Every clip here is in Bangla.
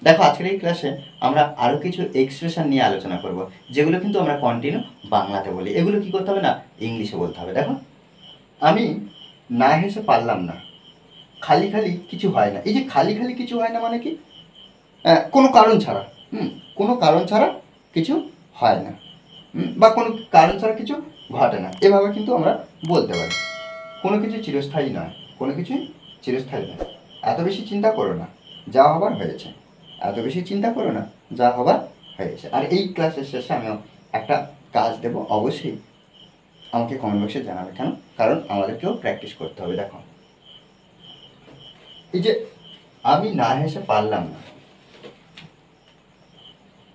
দেখো আজকের এই ক্লাসে আমরা আরও কিছু এক্সপ্রেশন নিয়ে আলোচনা করব, যেগুলো কিন্তু আমরা কন্টিনিউ বাংলাতে বলি। এগুলো কি করতে হবে না, ইংলিশে বলতে হবে। দেখো, আমি না হেসে পারলাম না, খালি খালি কিছু হয় না। এই যে খালি খালি কিছু হয় না মানে কি, কোনো কারণ ছাড়া, কোনো কারণ ছাড়া কিছু হয় না, বা কোনো কারণ ছাড়া কিছু ঘটে না, এভাবে কিন্তু আমরা বলতে পারি। কোনো কিছু চিরস্থায়ী নয়, কোনো কিছুই চিরস্থায়ী নয়। এত বেশি চিন্তা করো না, যা হবার হয়েছে। এত বেশি চিন্তা করো না, যা হবার হয়েছে। আর এই ক্লাসের শেষে আমিও একটা কাজ দেব, অবশ্যই আমাকে কমেন্ট বক্সে জানাবে। কেন? কারণ আমাদেরকেও প্র্যাকটিস করতে হবে। দেখো, এই যে আমি না হেসে পারলাম না,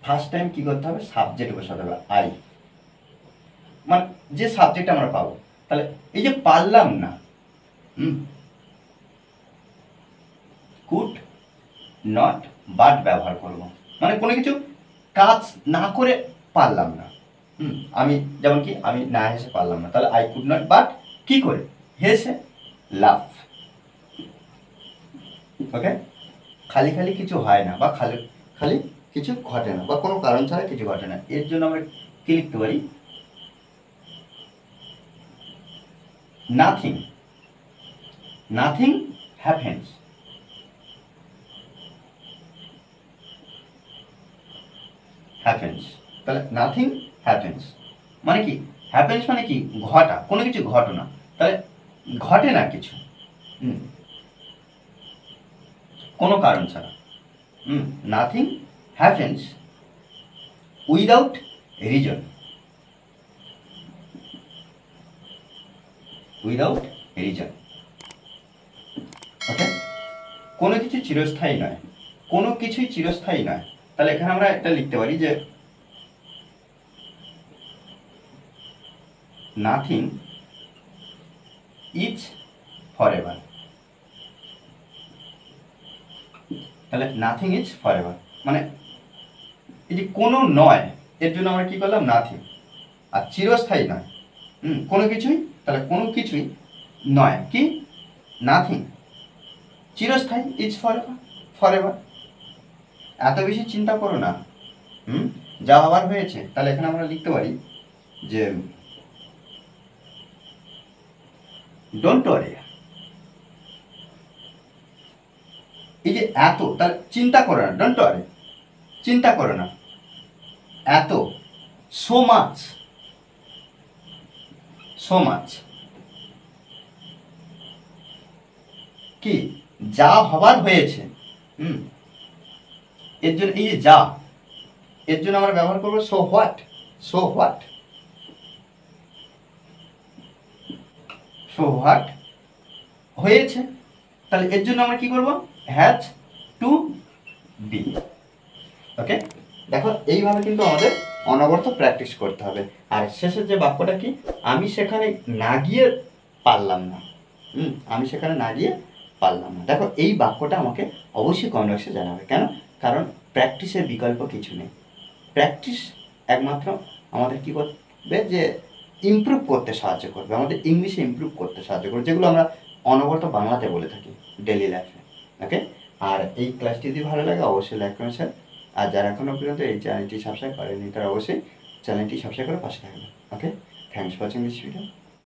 ফার্স্ট টাইম কি করতে হবে, সাবজেক্ট বসাতে হবে। আই, মানে যে সাবজেক্ট আমরা পাবো। তাহলে এই যে পারলাম না, কুড নট বাট ব্যবহার করব, মানে কোনো কিছু কাজ না করে পারলাম না। আমি যেমন কি, আমি না হেসে পারলাম না, তাহলে আই কুড নট বাট কি করে, হেসে, লাভ। ওকে, খালি খালি কিছু হয় না, বা খালি খালি কিছু ঘটে না, বা কোনো কারণ ছাড়া কিছু ঘটে না। এর জন্য আমরা কি লিখতে পারি, নাথিং, নাথিং হ্যাপেন্স। হ্যাপেন্স, তাহলে নাথিং হ্যাপেন্স মানে কি, হ্যাপেন্স মানে কি, ঘটা, কোনো কিছু ঘটনা। তাহলে ঘটে না কিছু কোনো কারণ ছাড়া। Nothing happens without reason, without reason. Okay, কোনো কিছু চিরস্থায়ী নয়, কোনো কিছুই চিরস্থায়ী নয়। তাহলে এখানে আমরা একটা লিখতে পারি যে নাথিং ইজ ফরএভার। তাহলে নাথিং ইজ ফরএভার মানে এই যে কোনো নয়, এর জন্য আমরা কি করলাম, নাথিং। আর চিরস্থায়ী নয়, কোনো কিছুই, তাহলে কোনো কিছুই নয় কি, নাথিং। চিরস্থায়ী, ইজ ফরএভার, ফরএভার। এত বেশি চিন্তা করো না, যা হবার হয়েছে। তাহলে এখানে আমরা লিখতে পারি যে ডোন্ট ওয়ারি। এই যে এত, তাহলে চিন্তা করো না, ডোন্ট ওয়ারি, চিন্তা করো না। এত, সো মাচ, সো মাচ কি, যা হবার হয়েছে। এর জন্য এই যে যা, এর জন্য আমরা ব্যবহার করবো so what, so what, so what হয়েছে। তাহলে এর জন্য আমরা কি করব, হ্যাজ টু বি। ওকে, দেখো এইভাবে কিন্তু আমাদের অনবরত প্র্যাকটিস করতে হবে। আর শেষের যে বাক্যটা কি, আমি সেখানে না গিয়ে পারলাম না, আমি সেখানে না গিয়ে পারলাম না। দেখো এই বাক্যটা আমাকে অবশ্যই কমেন্ট বক্সে জানাবে। কেন? কারণ প্র্যাকটিসের বিকল্প কিছু নেই। প্র্যাকটিস একমাত্র আমাদের কী করবে, যে ইমপ্রুভ করতে সাহায্য করবে, আমাদের ইংলিশে ইমপ্রুভ করতে সাহায্য করবে, যেগুলো আমরা অনবরত বাংলাতে বলে থাকি ডেলি লাইফে। ওকে, আর এই ক্লাসটি যদি ভালো লাগে অবশ্যই লাইক করুন স্যার। আর যারা এখনও পর্যন্ত এই চ্যানেলটি সাবস্ক্রাইব করেনি তারা অবশ্যই চ্যানেলটি সাবস্ক্রাইব করে পাশে থাকবেন। Okay, thanks for watching this video.